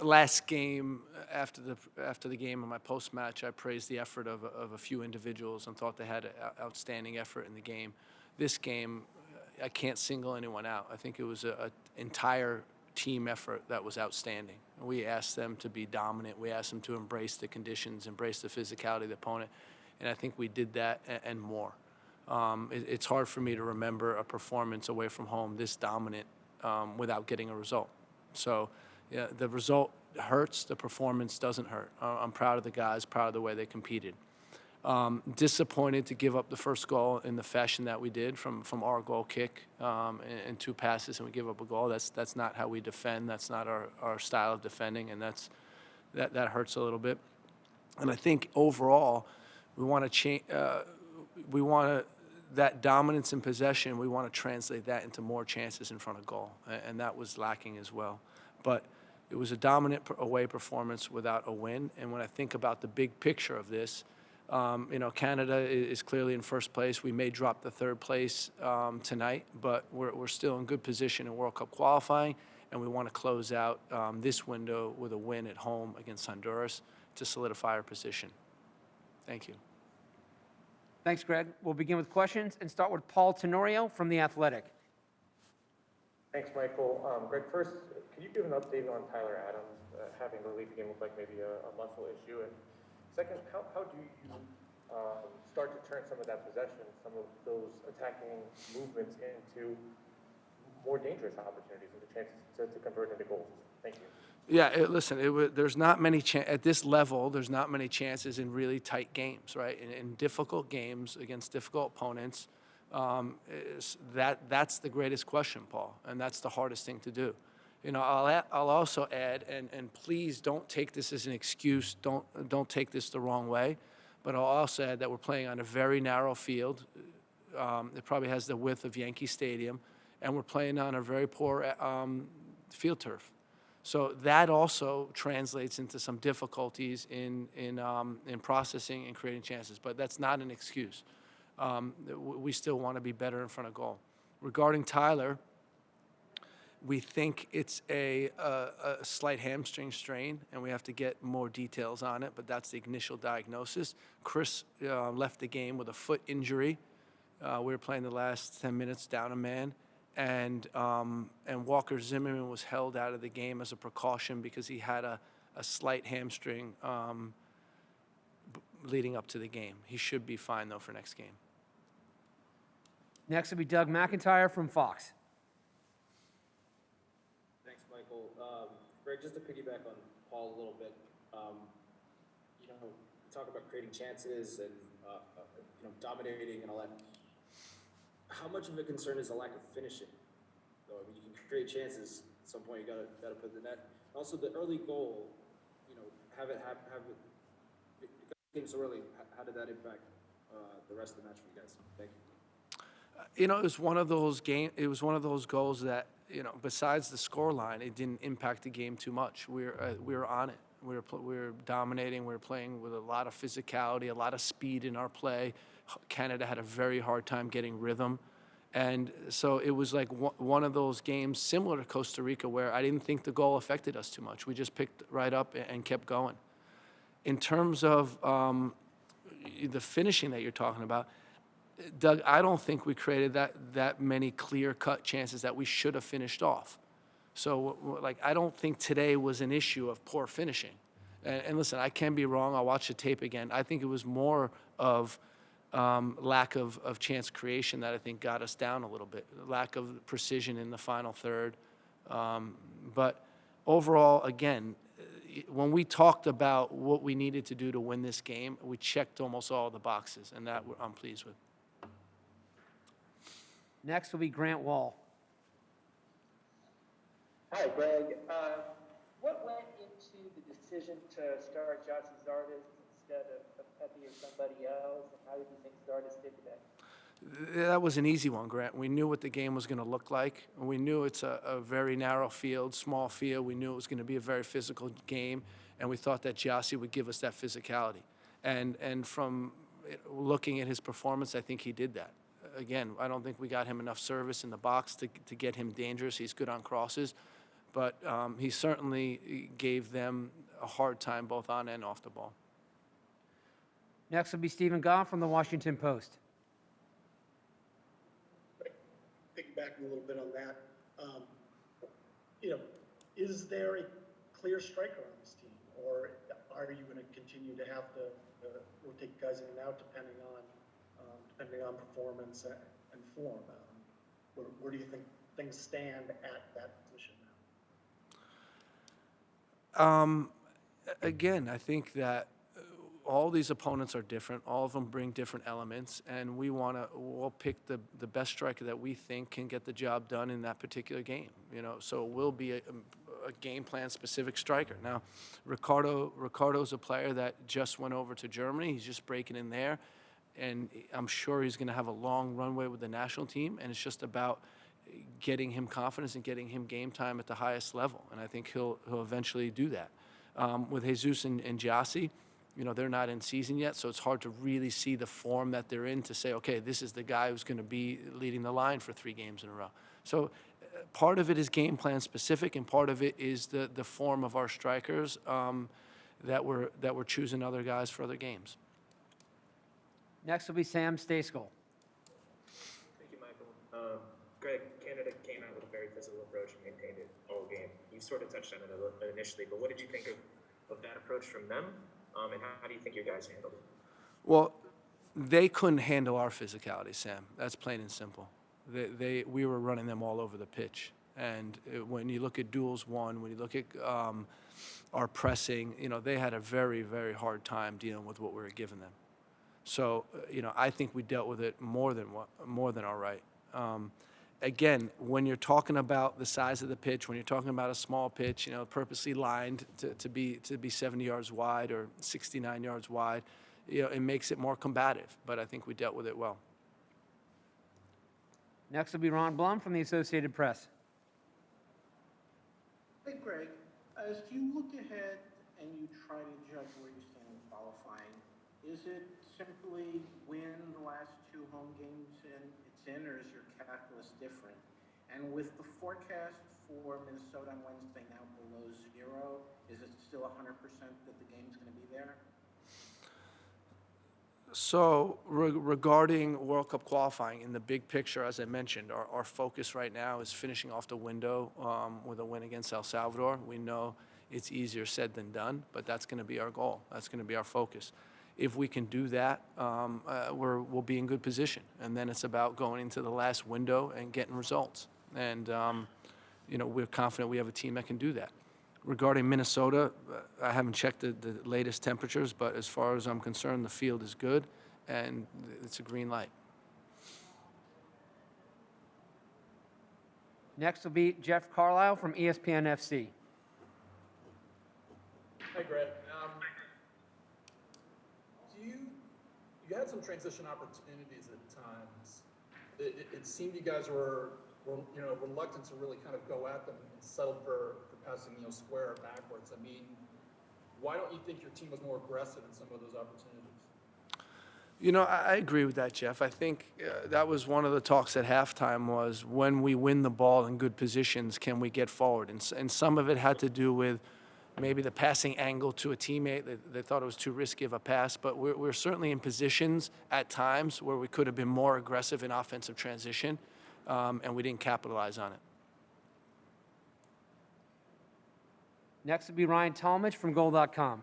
last game, after the game and my post-match, I praised the effort of a few individuals and thought they had an outstanding effort in the game. This game, I can't single anyone out. I think it was an entire team effort that was outstanding. We asked them to be dominant. We asked them to embrace the conditions, embrace the physicality of the opponent, and I think we did that and more. It's hard for me to remember a performance away from home this dominant without getting a result. So yeah, the result hurts, the performance doesn't hurt. I'm proud of the guys, proud of the way they competed. Disappointed to give up the first goal in the fashion that we did from our goal kick and 2 passes, and we give up a goal. That's not how we defend. That's not our style of defending, and that hurts a little bit. And I think overall, we want to change. We want to that dominance in possession. We want to translate that into more chances in front of goal, and that was lacking as well. But it was a dominant away performance without a win. And when I think about the big picture of this, Canada is clearly in first place. We may drop the 3rd place tonight, but we're still in good position in World Cup qualifying, and we want to close out this window with a win at home against Honduras to solidify our position. Thank you. Thanks, Greg. We'll begin with questions and start with Paul Tenorio from The Athletic. Thanks, Michael. Greg, first, can you give an update on Tyler Adams having the lead game look like maybe a muscle issue? And second, how do you start to turn some of that possession, some of those attacking movements into more dangerous opportunities and the chances to convert into goals? Thank you. Yeah, there's not many at this level. There's not many chances in really tight games, right? In difficult games against difficult opponents, that's the greatest question, Paul, and that's the hardest thing to do. I'll also add, and please don't take this as an excuse. Don't take this the wrong way, but I'll also add that we're playing on a very narrow field. It probably has the width of Yankee Stadium, and we're playing on a very poor field turf. So that also translates into some difficulties in processing and creating chances, but that's not an excuse. We still want to be better in front of goal. Regarding Tyler, we think it's a slight hamstring strain, and we have to get more details on it, but that's the initial diagnosis. Chris left the game with a foot injury. We were playing the last 10 minutes down a man. And Walker Zimmerman was held out of the game as a precaution because he had a slight hamstring leading up to the game. He should be fine, though, for next game. Next will be Doug McIntyre from Fox. Thanks, Michael. Greg, just to piggyback on Paul a little bit, talk about creating chances and dominating and all that. How much of a concern is the lack of finishing? So, I mean, you can create chances. At some point, you gotta put the net. Also, the early goal, have it came so early. How did that impact the rest of the match for you guys? Thank you. It was one of those goals that besides the score line, it didn't impact the game too much. We were on it. We were dominating. We were playing with a lot of physicality, a lot of speed in our play. Canada had a very hard time getting rhythm. And so it was like one of those games similar to Costa Rica where I didn't think the goal affected us too much. We just picked right up and kept going. In terms of the finishing that you're talking about, Doug, I don't think we created that many clear-cut chances that we should have finished off. So, I don't think today was an issue of poor finishing. And listen, I can be wrong. I'll watch the tape again. I think it was more of lack of chance creation that I think got us down a little bit, lack of precision in the final third. But overall, again, when we talked about what we needed to do to win this game, we checked almost all the boxes, and that I'm pleased with. Next will be Grant Wall. Hi, Greg. What went into the decision to start Johnson Zardes instead of Pepe or somebody else, and how did you think Zardes did today? That was an easy one, Grant. We knew what the game was going to look like. We knew it's a very narrow field, small field. We knew it was going to be a very physical game, and we thought that Gyasi would give us that physicality. And from looking at his performance, I think he did that. Again, I don't think we got him enough service in the box to get him dangerous. He's good on crosses. But he certainly gave them a hard time both on and off the ball. Next will be Stephen Goff from the Washington Post. Piggybacking a little bit on that, is there a clear striker on this team, or are you going to continue to have to rotate guys in and out depending on performance and form? Where do you think things stand at that position now? Again, I think that all these opponents are different. All of them bring different elements, and we'll pick the best striker that we think can get the job done in that particular game. So it will be a game plan specific striker. Now, Ricardo's a player that just went over to Germany. He's just breaking in there, and I'm sure he's going to have a long runway with the national team, and it's just about getting him confidence and getting him game time at the highest level, and I think he'll eventually do that. With Jesus and Gyasi, they're not in season yet, so it's hard to really see the form that they're in to say, okay, this is the guy who's going to be leading the line for 3 games in a row. So part of it is game plan specific, and part of it is the form of our strikers that we're choosing other guys for other games. Next will be Sam Stejskal. Thank you, Michael. Greg, Canada came out with a very physical approach and maintained it all game. You sort of touched on it a little bit initially, but what did you think of that approach from them? And how do you think your guys handled it? Well, they couldn't handle our physicality, Sam. That's plain and simple. We were running them all over the pitch. And when you look at duels won, when you look at our pressing, they had a very, very hard time dealing with what we were giving them. So, I think we dealt with it more than all right. Again, when you're talking about the size of the pitch, when you're talking about a small pitch, purposely lined to be 70 yards wide or 69 yards wide, it makes it more combative. But I think we dealt with it well. Next will be Ron Blum from the Associated Press. Hey, Greg, as you look ahead and you try to judge where you stand in qualifying, is it simply win the last 2 home games or is your calculus different? And with the forecast for Minnesota on Wednesday now below 0, is it still 100% that the game's going to be there? So regarding World Cup qualifying, in the big picture, as I mentioned, our focus right now is finishing off the window with a win against El Salvador. We know it's easier said than done, but that's going to be our goal. That's going to be our focus. If we can do that, we'll be in good position. And then it's about going into the last window and getting results. And, we're confident we have a team that can do that. Regarding Minnesota, I haven't checked the latest temperatures, but as far as I'm concerned, the field is good, and it's a green light. Next will be Jeff Carlisle from ESPN FC. Hi, Greg. You had some transition opportunities at times. It seemed you guys were reluctant to really kind of go at them and settle for passing square or backwards. I mean, why don't you think your team was more aggressive in some of those opportunities? I agree with that, Jeff. I think that was one of the talks at halftime was when we win the ball in good positions, can we get forward? And some of it had to do with maybe the passing angle to a teammate. They thought it was too risky of a pass, but we're certainly in positions at times where we could have been more aggressive in offensive transition, and we didn't capitalize on it. Next will be Ryan Talmadge from Goal.com.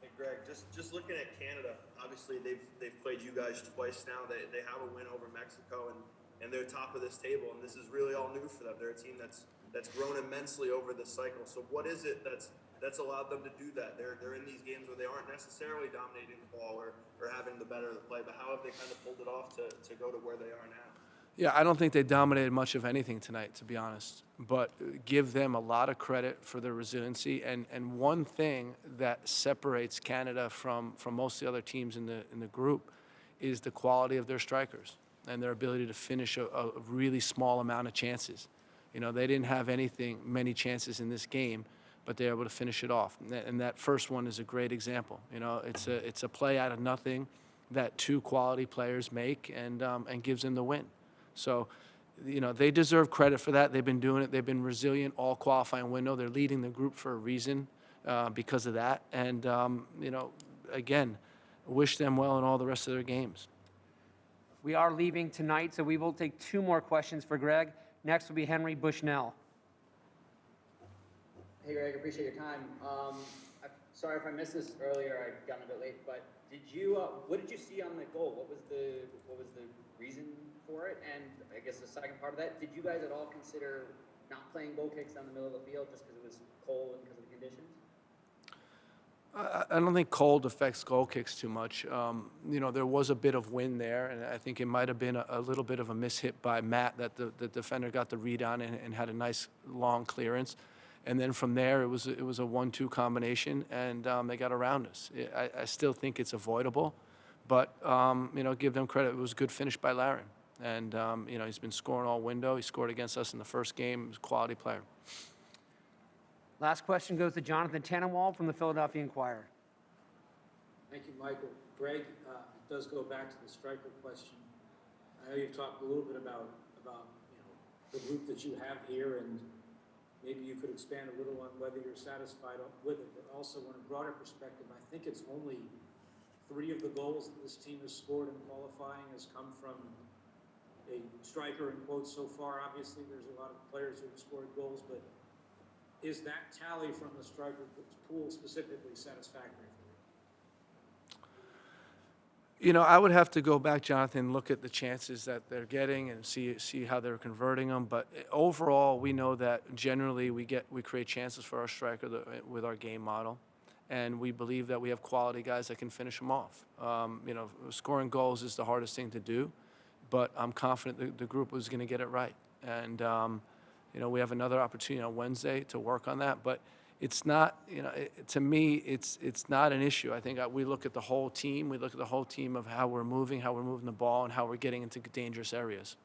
Hey, Greg, just looking at Canada, obviously they've played you guys twice now. They have a win over Mexico, and they're top of this table, and this is really all new for them. They're a team that's grown immensely over this cycle. So what is it that's allowed them to do that? They're in these games where they aren't necessarily dominating the ball or having the better of the play, but how have they kind of pulled it off to go to where they are now? Yeah, I don't think they dominated much of anything tonight, to be honest. But give them a lot of credit for their resiliency. And one thing that separates Canada from most of the other teams in the group is the quality of their strikers and their ability to finish a really small amount of chances. They didn't have many chances in this game, but they were able to finish it off. And that first one is a great example. It's a play out of nothing that 2 quality players make and gives them the win. So you know, they deserve credit for that. They've been doing it. They've been resilient all qualifying window. They're leading the group for a reason because of that. And, you know, again, wish them well in all the rest of their games. We are leaving tonight, so we will take 2 more questions for Gregg. Next will be Henry Bushnell. Hey Greg, appreciate your time. Sorry if I missed this earlier, I got in a bit late, but what did you see on the goal? What was the reason for it? And I guess the second part of that, did you guys at all consider not playing goal kicks down the middle of the field just because it was cold and because of the conditions? I don't think cold affects goal kicks too much. You know, there was a bit of wind there, and I think it might have been a little bit of a mishit by Matt that the defender got the read on and had a nice long clearance. And then from there, it was a 1-2 combination, and they got around us. I still think it's avoidable, but you know, give them credit. It was a good finish by Larry, and you know, he's been scoring all window. He scored against us in the first game. He was a quality player. Last question goes to Jonathan Tannenwald from the Philadelphia Inquirer. Thank you, Michael. Greg, it does go back to the striker question. I know you've talked a little bit about you know, the group that you have here, and maybe you could expand a little on whether you're satisfied with it, but also on a broader perspective, I think it's only 3 of the goals that this team has scored in qualifying has come from a striker, in quotes, so far. Obviously, there's a lot of players who have scored goals, but is that tally from the striker pool specifically satisfactory for you? You know, I would have to go back, Jonathan, and look at the chances that they're getting and see how they're converting them. But overall, we know that generally we create chances for our striker with our game model, and we believe that we have quality guys that can finish them off. You know, scoring goals is the hardest thing to do, but I'm confident the group was going to get it right. And you know, we have another opportunity on Wednesday to work on that, but it's not, you know, to me, it's not an issue. I think we look at the whole team. We look at the whole team of how we're moving the ball, and how we're getting into dangerous areas.